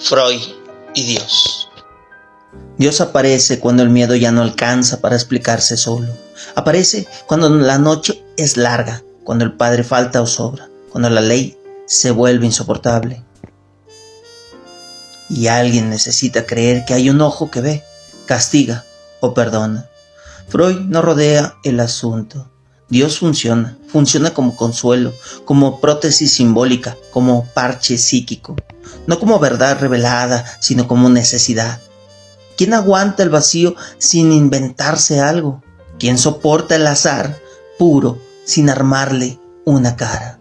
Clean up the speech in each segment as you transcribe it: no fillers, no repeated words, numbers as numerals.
Freud y Dios. Dios aparece cuando el miedo ya no alcanza para explicarse solo. Aparece cuando la noche es larga, cuando el padre falta o sobra, cuando la ley se vuelve insoportable. Y alguien necesita creer que hay un ojo que ve, castiga o perdona. Freud no rodea el asunto. Dios funciona como consuelo, como prótesis simbólica, como parche psíquico. No como verdad revelada, sino como necesidad. ¿Quién aguanta el vacío sin inventarse algo? ¿Quién soporta el azar puro sin armarle una cara?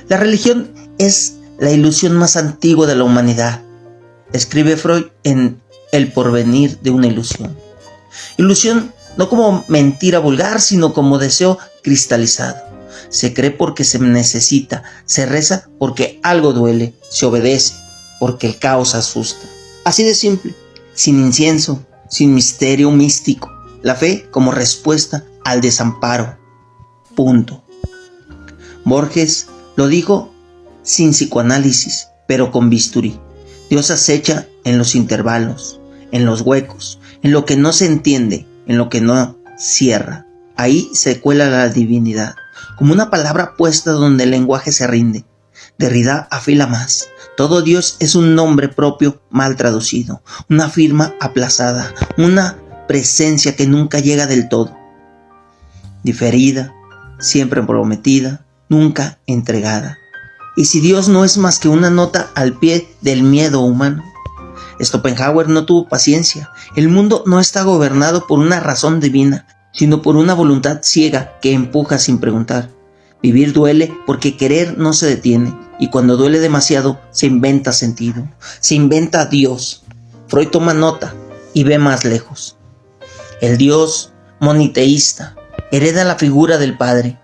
La religión es la ilusión más antigua de la humanidad. Escribe Freud en El porvenir de una ilusión. Ilusión no como mentira vulgar, sino como deseo cristalizado. Se cree porque se necesita, se reza porque algo duele, se obedece porque el caos asusta. Así de simple, sin incienso, sin misterio místico. La fe como respuesta al desamparo. Punto. Borges lo dijo sin psicoanálisis, pero con bisturí. Dios acecha en los intervalos, en los huecos, en lo que no se entiende, en lo que no cierra. Ahí se cuela la divinidad, como una palabra puesta donde el lenguaje se rinde. Derrida afila más. Todo Dios es un nombre propio mal traducido, una firma aplazada, una presencia que nunca llega del todo. Diferida, siempre prometida, nunca entregada. ¿Y si Dios no es más que una nota al pie del miedo humano? Schopenhauer no tuvo paciencia. El mundo no está gobernado por una razón divina, sino por una voluntad ciega que empuja sin preguntar. Vivir duele porque querer no se detiene, y cuando duele demasiado se inventa sentido, se inventa Dios. Freud toma nota y ve más lejos. El Dios moniteísta hereda la figura del Padre,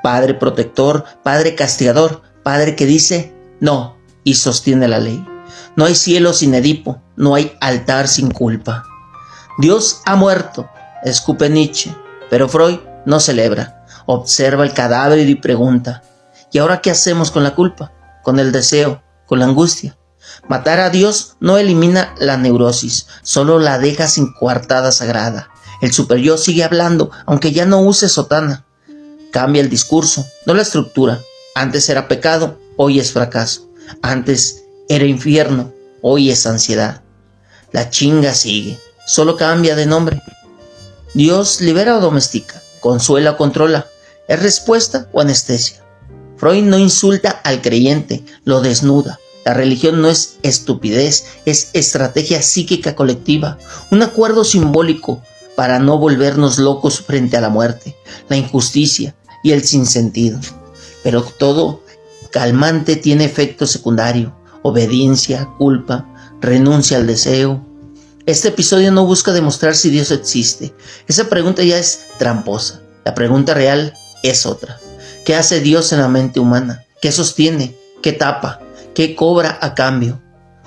Padre protector, Padre castigador, Padre que dice no y sostiene la ley. No hay cielo sin Edipo, no hay altar sin culpa. Dios ha muerto, escupe Nietzsche, pero Freud no celebra, observa el cadáver y pregunta, ¿y ahora qué hacemos con la culpa, con el deseo, con la angustia? Matar a Dios no elimina la neurosis, solo la deja sin coartada sagrada. El superyo sigue hablando, aunque ya no use sotana. Cambia el discurso, no la estructura. Antes era pecado, hoy es fracaso. Antes era infierno, hoy es ansiedad. La chinga sigue, solo cambia de nombre. Dios libera o domestica, consuela o controla, es respuesta o anestesia. Freud no insulta al creyente, lo desnuda. La religión no es estupidez, es estrategia psíquica colectiva, un acuerdo simbólico para no volvernos locos frente a la muerte, la injusticia y el sinsentido. Pero todo calmante tiene efecto secundario, obediencia, culpa, renuncia al deseo. Este episodio no busca demostrar si Dios existe. Esa pregunta ya es tramposa. La pregunta real es otra. ¿Qué hace Dios en la mente humana? ¿Qué sostiene? ¿Qué tapa? ¿Qué cobra a cambio?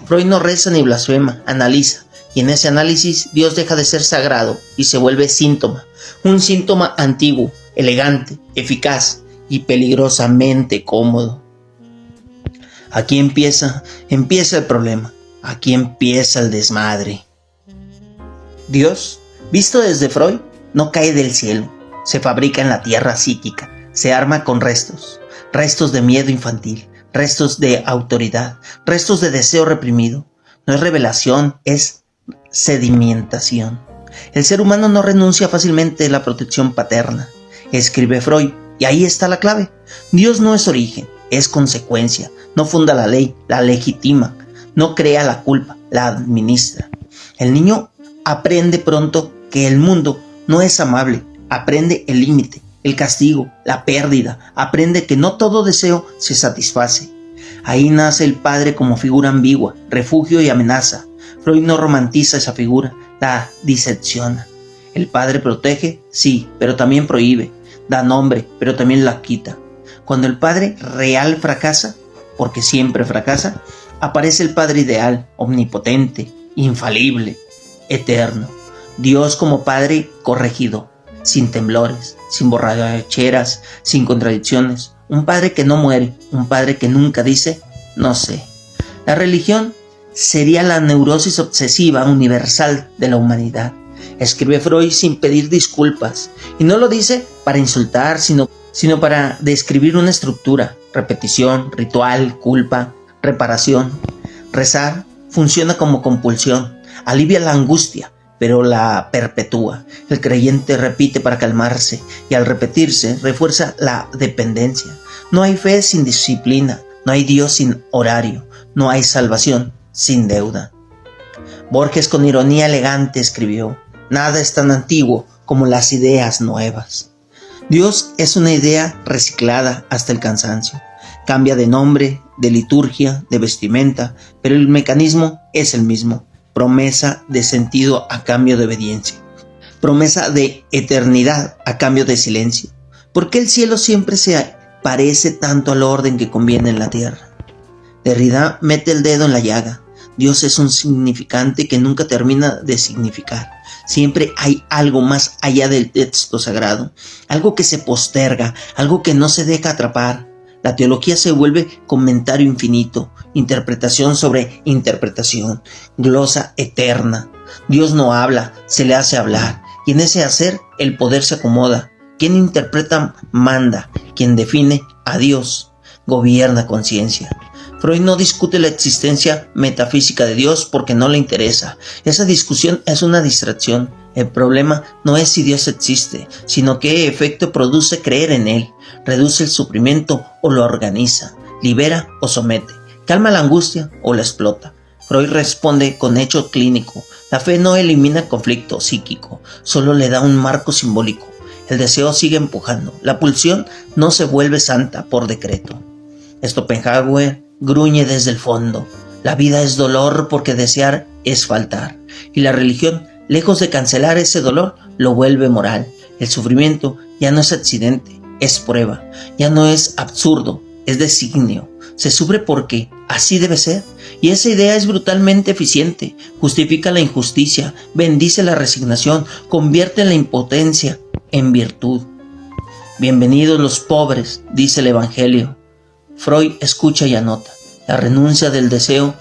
Freud no reza ni blasfema, analiza. Y en ese análisis Dios deja de ser sagrado y se vuelve síntoma. Un síntoma antiguo, elegante, eficaz y peligrosamente cómodo. Aquí empieza el problema. Aquí empieza el desmadre. Dios, visto desde Freud, no cae del cielo. Se fabrica en la tierra psíquica. Se arma con restos de miedo infantil, restos de autoridad, restos de deseo reprimido. No es revelación, es sedimentación. El ser humano no renuncia fácilmente a la protección paterna. Escribe Freud, y ahí está la clave. Dios no es origen, es consecuencia. No funda la ley, la legitima. No crea la culpa, la administra. El niño aprende pronto que el mundo no es amable. Aprende el límite, el castigo, la pérdida. Aprende que no todo deseo se satisface. Ahí nace el padre como figura ambigua, refugio y amenaza. Freud no romantiza esa figura, la disecciona. El padre protege, sí, pero también prohíbe. Da nombre, pero también la quita. Cuando el padre real fracasa, porque siempre fracasa, aparece el padre ideal, omnipotente, infalible, eterno. Dios como padre corregido, sin temblores, sin borracheras, sin contradicciones. Un padre que no muere, un padre que nunca dice, no sé. La religión sería la neurosis obsesiva universal de la humanidad. Escribe Freud sin pedir disculpas, y no lo dice para insultar, sino para describir una estructura: repetición, ritual, culpa, reparación. Rezar funciona como compulsión, alivia la angustia, pero la perpetúa. El creyente repite para calmarse, y al repetirse refuerza la dependencia. No hay fe sin disciplina, no hay Dios sin horario, no hay salvación sin deuda. Borges, con ironía elegante, escribió: nada es tan antiguo como las ideas nuevas. Dios es una idea reciclada hasta el cansancio. Cambia de nombre, de liturgia, de vestimenta, pero el mecanismo es el mismo: promesa de sentido a cambio de obediencia, promesa de eternidad a cambio de silencio. ¿Por qué el cielo siempre se parece tanto al orden que conviene en la tierra? Derrida mete el dedo en la llaga. Dios es un significante que nunca termina de significar. Siempre hay algo más allá del texto sagrado, algo que se posterga, algo que no se deja atrapar. La teología se vuelve comentario infinito, interpretación sobre interpretación, glosa eterna. Dios no habla, se le hace hablar, y en ese hacer el poder se acomoda. Quien interpreta manda, quien define a Dios gobierna conciencia. Freud no discute la existencia metafísica de Dios porque no le interesa. Esa discusión es una distracción. El problema no es si Dios existe, sino qué efecto produce creer en Él. Reduce el sufrimiento o lo organiza, libera o somete, calma la angustia o la explota. Freud responde con hecho clínico. La fe no elimina el conflicto psíquico, solo le da un marco simbólico. El deseo sigue empujando. La pulsión no se vuelve santa por decreto. Schopenhauer gruñe desde el fondo: la vida es dolor porque desear es faltar. Y la religión, lejos de cancelar ese dolor, lo vuelve moral. El sufrimiento ya no es accidente, es prueba. Ya no es absurdo, es designio. Se sufre porque así debe ser. Y esa idea es brutalmente eficiente. Justifica la injusticia, bendice la resignación, convierte la impotencia en virtud. Bienvenidos los pobres, dice el Evangelio. Freud escucha y anota. La renuncia del deseo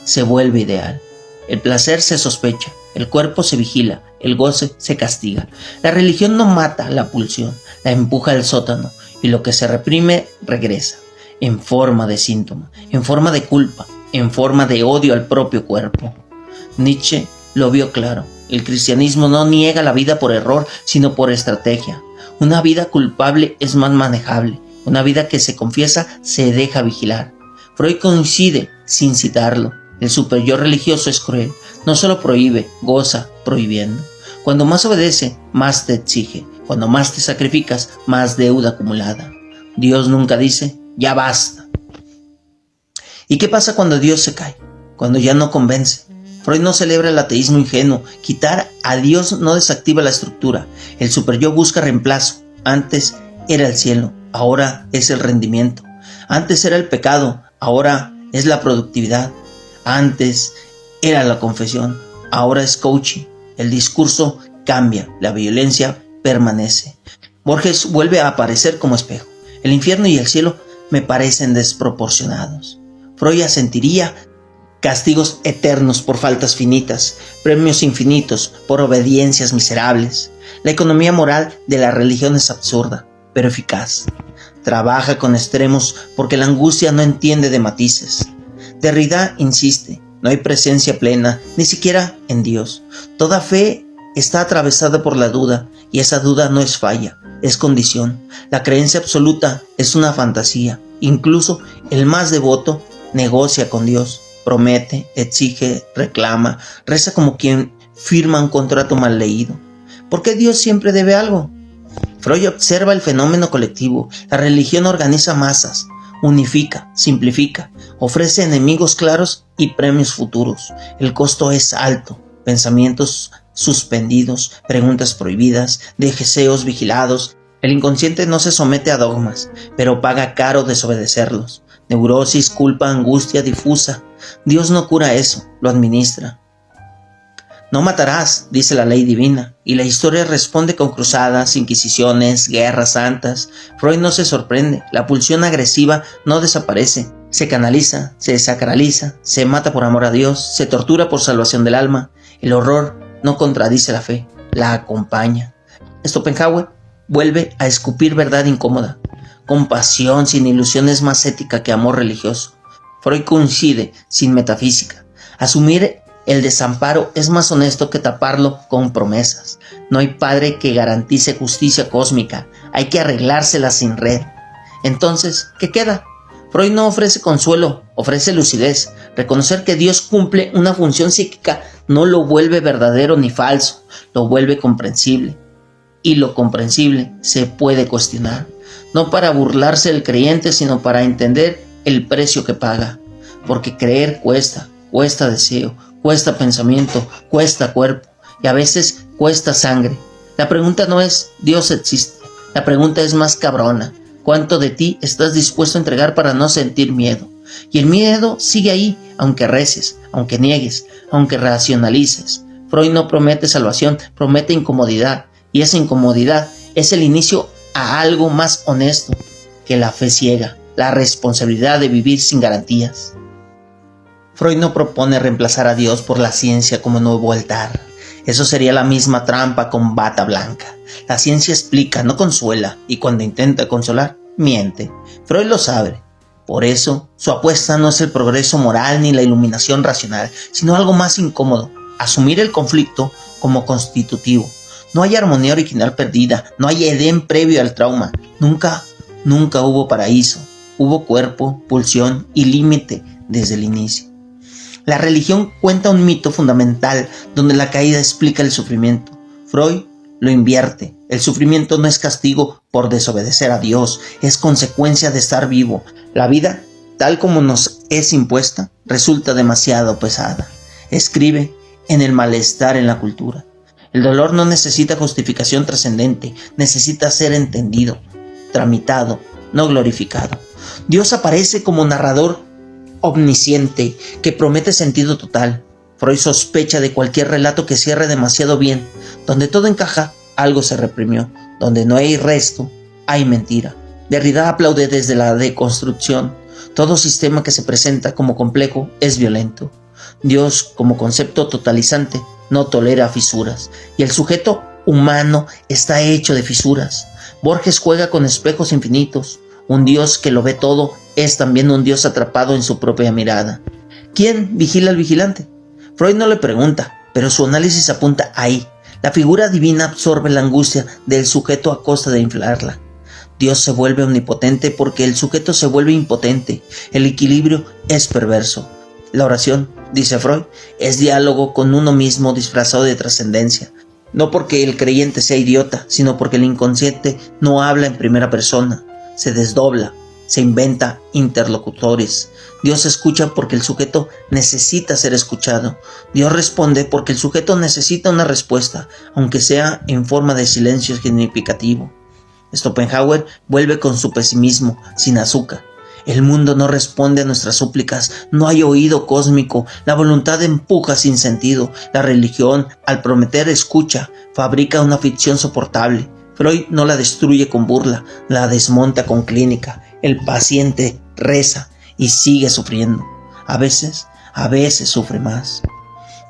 se vuelve ideal. El placer se sospecha, el cuerpo se vigila, el goce se castiga. La religión no mata la pulsión, la empuja al sótano, y lo que se reprime regresa, en forma de síntoma, en forma de culpa, en forma de odio al propio cuerpo. Nietzsche lo vio claro. El cristianismo no niega la vida por error, sino por estrategia. Una vida culpable es más manejable. Una vida que se confiesa se deja vigilar. Freud coincide sin citarlo. El superyo religioso es cruel. No solo prohíbe, goza prohibiendo. Cuando más obedece, más te exige. Cuando más te sacrificas, más deuda acumulada. Dios nunca dice: ya basta. ¿Y qué pasa cuando Dios se cae? Cuando ya no convence. Freud no celebra el ateísmo ingenuo. Quitar a Dios no desactiva la estructura. El superyo busca reemplazo. Antes era el cielo, ahora es el rendimiento. Antes era el pecado, ahora es la productividad. Antes era la confesión, ahora es coaching. El discurso cambia, la violencia permanece. Borges vuelve a aparecer como espejo. El infierno y el cielo me parecen desproporcionados. Freud asentiría castigos eternos por faltas finitas, premios infinitos por obediencias miserables. La economía moral de la religión es absurda, pero eficaz. Trabaja con extremos porque la angustia no entiende de matices. Derrida insiste: no hay presencia plena, ni siquiera en Dios. Toda fe está atravesada por la duda, y esa duda no es falla, es condición. La creencia absoluta es una fantasía. Incluso el más devoto negocia con Dios, promete, exige, reclama, reza como quien firma un contrato mal leído. ¿Por qué Dios siempre debe algo? Freud observa el fenómeno colectivo. La religión organiza masas, unifica, simplifica, ofrece enemigos claros y premios futuros. El costo es alto: pensamientos suspendidos, preguntas prohibidas, deseos vigilados. El inconsciente no se somete a dogmas, pero paga caro desobedecerlos. Neurosis, culpa, angustia difusa. Dios no cura eso, lo administra. No matarás, dice la ley divina, y la historia responde con cruzadas, inquisiciones, guerras santas. Freud no se sorprende, la pulsión agresiva no desaparece, Se canaliza, se desacraliza, se mata por amor a Dios, se tortura por salvación del alma. El horror no contradice la fe, la acompaña. Schopenhauer vuelve a escupir verdad incómoda. Compasión sin ilusión es más ética que amor religioso. Freud coincide sin metafísica. Asumir el desamparo es más honesto que taparlo con promesas. No hay padre que garantice justicia cósmica. Hay que arreglársela sin red. Entonces, ¿qué queda? Freud no ofrece consuelo, ofrece lucidez. Reconocer que Dios cumple una función psíquica no lo vuelve verdadero ni falso, lo vuelve comprensible. Y lo comprensible se puede cuestionar, no para burlarse del creyente, sino para entender el precio que paga. Porque creer cuesta deseo, cuesta pensamiento, cuesta cuerpo y a veces cuesta sangre. La pregunta no es ¿Dios existe? La pregunta es más cabrona. ¿Cuánto de ti estás dispuesto a entregar para no sentir miedo? Y el miedo sigue ahí, aunque reces, aunque niegues, aunque racionalices. Freud no promete salvación, promete incomodidad. Y esa incomodidad es el inicio a algo más honesto que la fe ciega, la responsabilidad de vivir sin garantías. Freud no propone reemplazar a Dios por la ciencia como nuevo altar. Eso sería la misma trampa con bata blanca. La ciencia explica, no consuela, y cuando intenta consolar, miente. Freud lo sabe. Por eso, su apuesta no es el progreso moral ni la iluminación racional, sino algo más incómodo, asumir el conflicto como constitutivo. No hay armonía original perdida, no hay Edén previo al trauma. Nunca hubo paraíso. Hubo cuerpo, pulsión y límite desde el inicio. La religión cuenta un mito fundamental donde la caída explica el sufrimiento. Freud lo invierte. El sufrimiento no es castigo por desobedecer a Dios, es consecuencia de estar vivo. La vida, tal como nos es impuesta, resulta demasiado pesada. Escribe en el malestar en la cultura. El dolor no necesita justificación trascendente, necesita ser entendido, tramitado, no glorificado. Dios aparece como narrador omnisciente que promete sentido total. Freud sospecha de cualquier relato que cierre demasiado bien. Donde todo encaja, algo se reprimió. Donde no hay resto, hay mentira. Derrida aplaude desde la deconstrucción. Todo sistema que se presenta como complejo es violento. Dios, como concepto totalizante, no tolera fisuras. Y el sujeto humano está hecho de fisuras. Borges juega con espejos infinitos. Un Dios que lo ve todo es también un Dios atrapado en su propia mirada. ¿Quién vigila al vigilante? Freud no le pregunta, pero su análisis apunta ahí. La figura divina absorbe la angustia del sujeto a costa de inflarla. Dios se vuelve omnipotente porque el sujeto se vuelve impotente. El equilibrio es perverso. La oración, dice Freud, es diálogo con uno mismo disfrazado de trascendencia. No porque el creyente sea idiota, sino porque el inconsciente no habla en primera persona. Se desdobla, se inventa interlocutores. Dios escucha porque el sujeto necesita ser escuchado. Dios responde porque el sujeto necesita una respuesta, aunque sea en forma de silencio significativo. Schopenhauer vuelve con su pesimismo, sin azúcar. El mundo no responde a nuestras súplicas, no hay oído cósmico, la voluntad empuja sin sentido. La religión, al prometer escucha, fabrica una ficción soportable. Freud no la destruye con burla, la desmonta con clínica. El paciente reza y sigue sufriendo. A veces sufre más.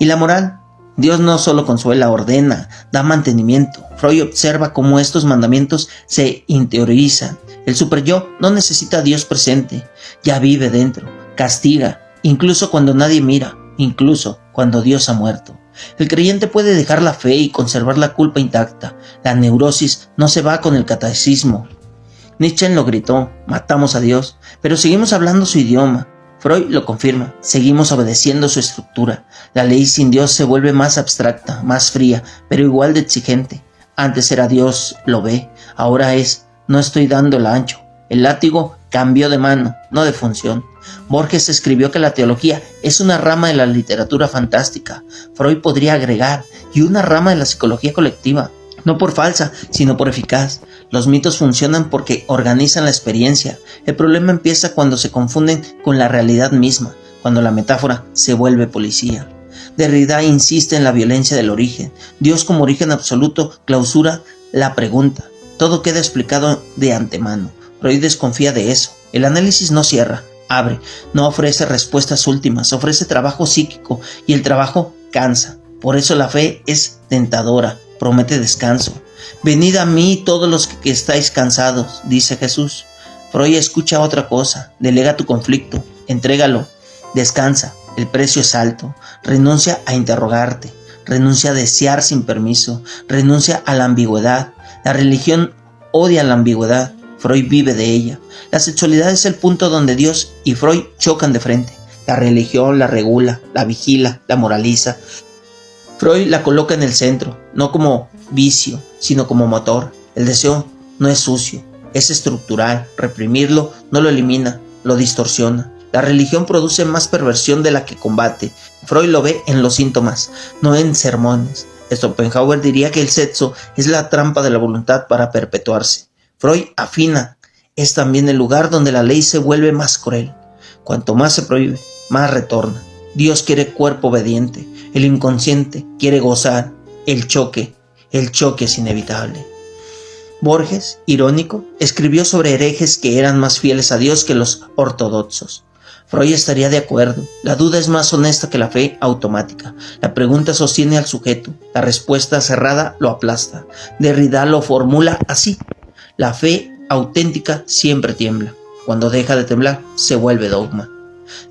¿Y la moral? Dios no solo consuela, ordena, da mantenimiento. Freud observa cómo estos mandamientos se interiorizan. El superyo no necesita a Dios presente, ya vive dentro, castiga, incluso cuando nadie mira, incluso cuando Dios ha muerto. El creyente puede dejar la fe y conservar la culpa intacta. La neurosis no se va con el catecismo. Nietzsche lo gritó, matamos a Dios, pero seguimos hablando su idioma. Freud lo confirma, seguimos obedeciendo su estructura. La ley sin Dios se vuelve más abstracta, más fría, pero igual de exigente. Antes era Dios, lo ve, ahora es, no estoy dando el ancho. El látigo cambió de mano, no de función. Borges escribió que la teología es una rama de la literatura fantástica. Freud podría agregar, y una rama de la psicología colectiva. No por falsa, sino por eficaz. Los mitos funcionan porque organizan la experiencia. El problema empieza cuando se confunden con la realidad misma, cuando la metáfora se vuelve policía. Derrida insiste en la violencia del origen. Dios como origen absoluto clausura la pregunta. Todo queda explicado de antemano. Freud desconfía de eso. El análisis no cierra, abre, no ofrece respuestas últimas, ofrece trabajo psíquico y el trabajo cansa. Por eso la fe es tentadora, promete descanso. Venid a mí todos los que estáis cansados, dice Jesús. Freud escucha otra cosa, delega tu conflicto, entrégalo, descansa, el precio es alto, renuncia a interrogarte, renuncia a desear sin permiso, renuncia a la ambigüedad. La religión odia la ambigüedad, Freud vive de ella. La sexualidad es el punto donde Dios y Freud chocan de frente. La religión la regula, la vigila, la moraliza. Freud la coloca en el centro, no como vicio, sino como motor. El deseo no es sucio, es estructural. Reprimirlo no lo elimina, lo distorsiona. La religión produce más perversión de la que combate. Freud lo ve en los síntomas, no en sermones. Schopenhauer diría que el sexo es la trampa de la voluntad para perpetuarse. Freud afina, es también el lugar donde la ley se vuelve más cruel. Cuanto más se prohíbe, más retorna. Dios quiere cuerpo obediente, el inconsciente quiere gozar. El choque es inevitable. Borges, irónico, escribió sobre herejes que eran más fieles a Dios que los ortodoxos. Freud estaría de acuerdo. La duda es más honesta que la fe automática. La pregunta sostiene al sujeto. La respuesta cerrada lo aplasta. Derrida lo formula así. La fe auténtica siempre tiembla. Cuando deja de temblar, se vuelve dogma.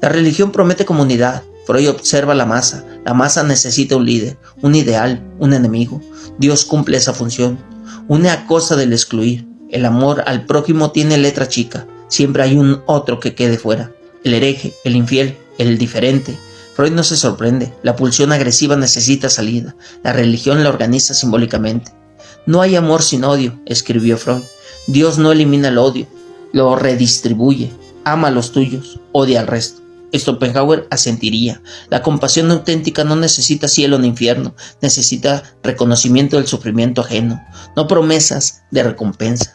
La religión promete comunidad. Freud observa la masa. La masa necesita un líder, un ideal, un enemigo. Dios cumple esa función. Une a costa del excluir. El amor al prójimo tiene letra chica. Siempre hay un otro que quede fuera. El hereje, el infiel, el diferente. Freud no se sorprende. La pulsión agresiva necesita salida. La religión la organiza simbólicamente. No hay amor sin odio, escribió Freud. Dios no elimina el odio, lo redistribuye. Ama a los tuyos, odia al resto. Schopenhauer asentiría. La compasión auténtica no necesita cielo ni infierno, necesita reconocimiento del sufrimiento ajeno, no promesas de recompensa.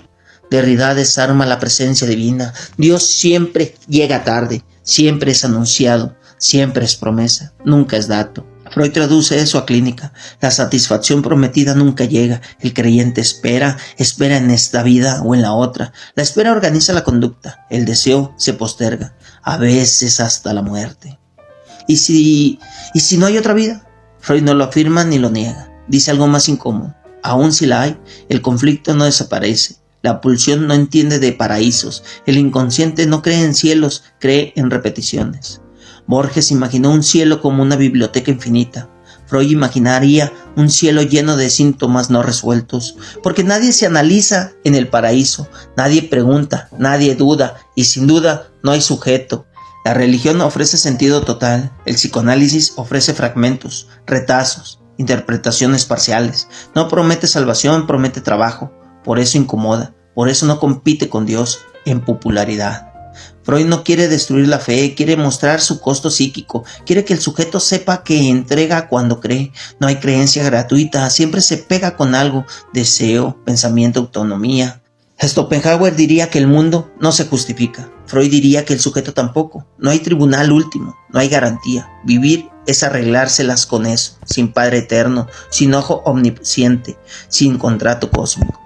Derrida desarma la presencia divina. Dios siempre llega tarde, siempre es anunciado, siempre es promesa, nunca es dato. Freud traduce eso a clínica. La satisfacción prometida nunca llega. El creyente espera en esta vida o en la otra. La espera organiza la conducta. El deseo se posterga, a veces hasta la muerte. ¿Y si no hay otra vida? Freud no lo afirma ni lo niega. Dice algo más incómodo. Aun si la hay, el conflicto no desaparece. La pulsión no entiende de paraísos. El inconsciente no cree en cielos, cree en repeticiones. Borges imaginó un cielo como una biblioteca infinita. Freud imaginaría un cielo lleno de síntomas no resueltos, porque nadie se analiza en el paraíso, nadie pregunta, nadie duda, y sin duda no hay sujeto. La religión ofrece sentido total, el psicoanálisis ofrece fragmentos, retazos, interpretaciones parciales. No promete salvación, promete trabajo. Por eso incomoda, por eso no compite con Dios en popularidad. Freud no quiere destruir la fe, quiere mostrar su costo psíquico, quiere que el sujeto sepa que entrega cuando cree. No hay creencia gratuita, siempre se pega con algo, deseo, pensamiento, autonomía. Schopenhauer diría que el mundo no se justifica, Freud diría que el sujeto tampoco. No hay tribunal último, no hay garantía. Vivir es arreglárselas con eso, sin Padre eterno, sin ojo omnisciente, sin contrato cósmico.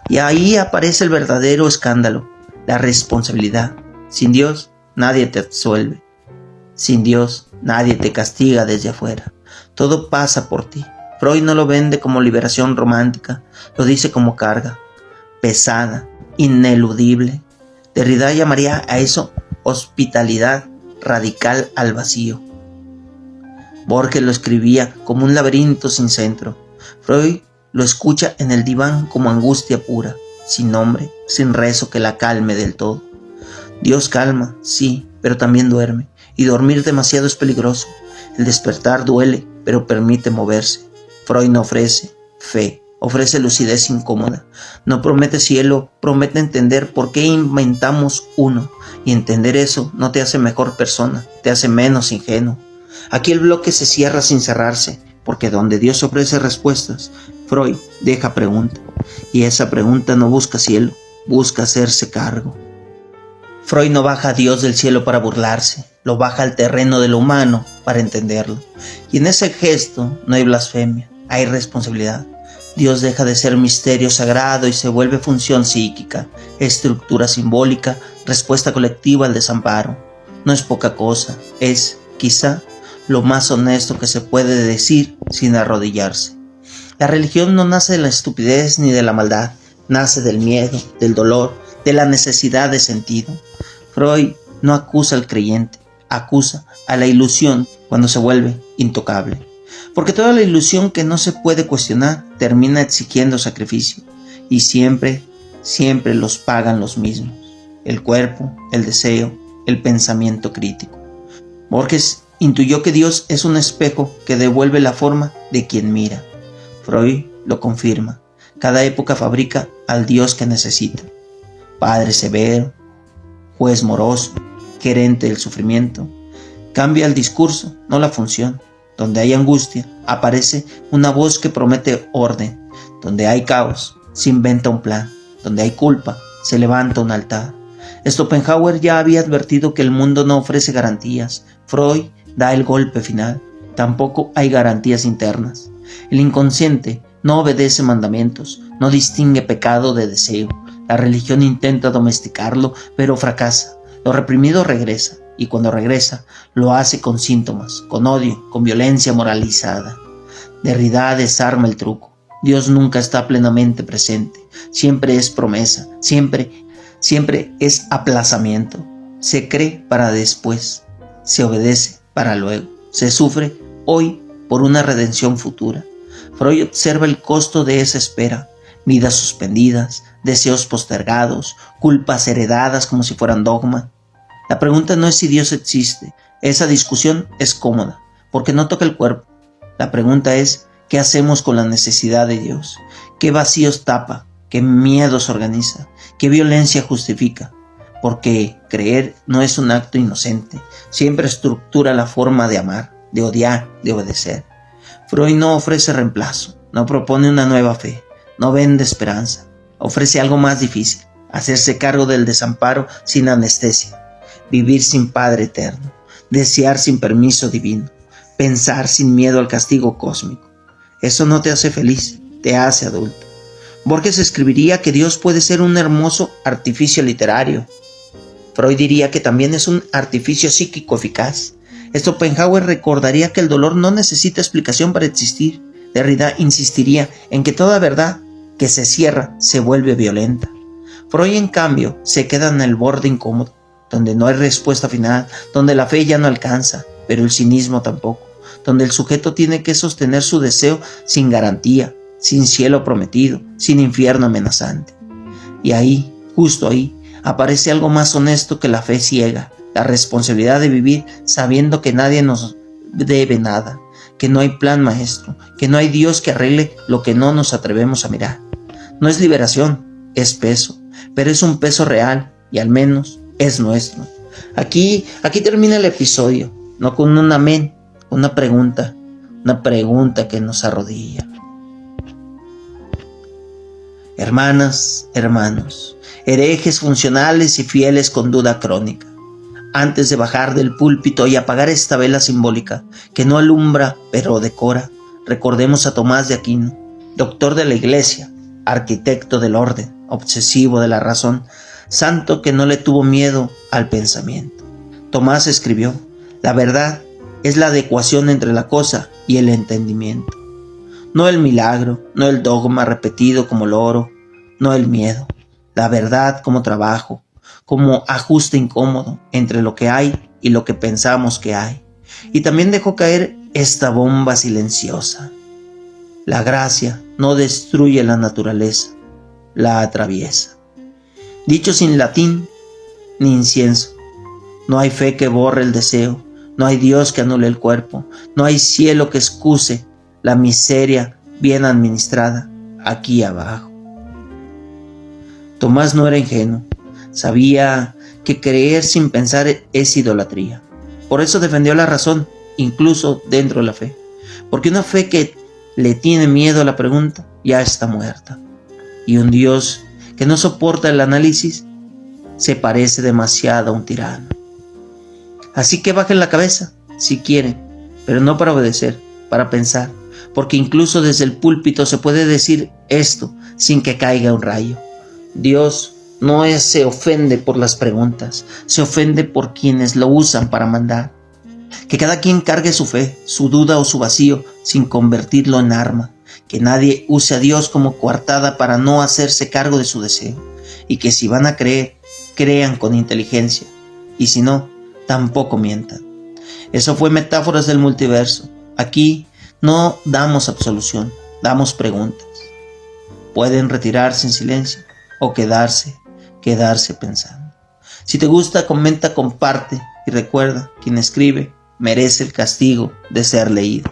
Y ahí aparece el verdadero escándalo, la responsabilidad. Sin Dios, nadie te absuelve. Sin Dios, nadie te castiga desde afuera. Todo pasa por ti. Freud no lo vende como liberación romántica, lo dice como carga, pesada, ineludible. Derrida llamaría a eso hospitalidad radical al vacío. Borges lo escribía como un laberinto sin centro. Freud lo escucha en el diván como angustia pura, sin nombre, sin rezo que la calme del todo. Dios calma, sí, pero también duerme, y dormir demasiado es peligroso. El despertar duele, pero permite moverse. Freud no ofrece fe, ofrece lucidez incómoda. No promete cielo, promete entender por qué inventamos uno, y entender eso no te hace mejor persona, te hace menos ingenuo. Aquí el bloque se cierra sin cerrarse, porque donde Dios ofrece respuestas, Freud deja pregunta, y esa pregunta no busca cielo, busca hacerse cargo. Freud no baja a Dios del cielo para burlarse, lo baja al terreno de lo humano para entenderlo. Y en ese gesto no hay blasfemia, hay responsabilidad. Dios deja de ser misterio sagrado y se vuelve función psíquica, estructura simbólica, respuesta colectiva al desamparo. no es poca cosa, es, quizá, lo más honesto que se puede decir sin arrodillarse. La religión no nace de la estupidez ni de la maldad, nace del miedo, del dolor, de la necesidad de sentido. Freud no acusa al creyente, acusa a la ilusión cuando se vuelve intocable. Porque toda la ilusión que no se puede cuestionar termina exigiendo sacrificio, y siempre los pagan los mismos: el cuerpo, el deseo, el pensamiento crítico. Borges intuyó que Dios es un espejo que devuelve la forma de quien mira. Freud lo confirma: cada época fabrica al Dios que necesita. Padre severo, juez moroso, gerente del sufrimiento. Cambia el discurso, no la función. Donde hay angustia, aparece una voz que promete orden. Donde hay caos, se inventa un plan. Donde hay culpa, se levanta un altar. Schopenhauer ya había advertido que el mundo no ofrece garantías. Freud da el golpe final. Tampoco hay garantías internas. El inconsciente no obedece mandamientos, no distingue pecado de deseo. La religión intenta domesticarlo, pero fracasa. Lo reprimido regresa, y cuando regresa, lo hace con síntomas, con odio, con violencia moralizada. Derrida desarma el truco. Dios nunca está plenamente presente, siempre es promesa, siempre es aplazamiento. Se cree para después, se obedece para luego, se sufre hoy por una redención futura. Freud observa el costo de esa espera: vidas suspendidas, deseos postergados, culpas heredadas como si fueran dogma. La pregunta no es si Dios existe, esa discusión es cómoda, porque no toca el cuerpo. La pregunta es: ¿qué hacemos con la necesidad de Dios? ¿Qué vacíos tapa? ¿Qué miedos organiza? ¿Qué violencia justifica? Porque creer no es un acto inocente, siempre estructura la forma de amar, de odiar, de obedecer. Freud no ofrece reemplazo, no propone una nueva fe, no vende esperanza, ofrece algo más difícil: hacerse cargo del desamparo sin anestesia, vivir sin Padre eterno, desear sin permiso divino, pensar sin miedo al castigo cósmico. Eso no te hace feliz, te hace adulto. Borges escribiría que Dios puede ser un hermoso artificio literario. Freud diría que también es un artificio psíquico eficaz. Schopenhauer recordaría que el dolor no necesita explicación para existir. Derrida insistiría en que toda verdad que se cierra se vuelve violenta. Freud, en cambio, se queda en el borde incómodo, donde no hay respuesta final, donde la fe ya no alcanza, pero el cinismo tampoco, donde el sujeto tiene que sostener su deseo sin garantía, sin cielo prometido, sin infierno amenazante. Y ahí, justo ahí, aparece algo más honesto que la fe ciega: la responsabilidad de vivir sabiendo que nadie nos debe nada, que no hay plan maestro, que no hay Dios que arregle lo que no nos atrevemos a mirar. No es liberación, es peso, pero es un peso real y al menos es nuestro. Aquí termina el episodio, no con un amén, una pregunta que nos arrodilla. Hermanas, hermanos, herejes funcionales y fieles con duda crónica, antes de bajar del púlpito y apagar esta vela simbólica que no alumbra pero decora, recordemos a Tomás de Aquino, doctor de la Iglesia, arquitecto del orden, obsesivo de la razón, santo que no le tuvo miedo al pensamiento. Tomás escribió: la verdad es la adecuación entre la cosa y el entendimiento. No el milagro, no el dogma repetido como loro, no el miedo. La verdad como trabajo, como ajuste incómodo entre lo que hay y lo que pensamos que hay. Y también dejó caer esta bomba silenciosa: la gracia no destruye la naturaleza, la atraviesa. Dicho sin latín ni incienso, no hay fe que borre el deseo, no hay Dios que anule el cuerpo, no hay cielo que excuse la miseria bien administrada aquí abajo. Tomás no era ingenuo, sabía que creer sin pensar es idolatría. Por eso defendió la razón, incluso dentro de la fe, porque una fe que le tiene miedo a la pregunta ya está muerta. Y un Dios que no soporta el análisis se parece demasiado a un tirano. Así que bajen la cabeza, si quieren, pero no para obedecer, para pensar, porque incluso desde el púlpito se puede decir esto sin que caiga un rayo: Dios no se ofende por las preguntas, se ofende por quienes lo usan para mandar. Que cada quien cargue su fe, su duda o su vacío sin convertirlo en arma. Que nadie use a Dios como coartada para no hacerse cargo de su deseo. Y que si van a creer, crean con inteligencia. Y si no, tampoco mientan. Eso fue Metáforas del Multiverso. Aquí no damos absolución, damos preguntas. Pueden retirarse en silencio o quedarse pensando. Si te gusta, comenta, comparte y recuerda, quien escribe merece el castigo de ser leído.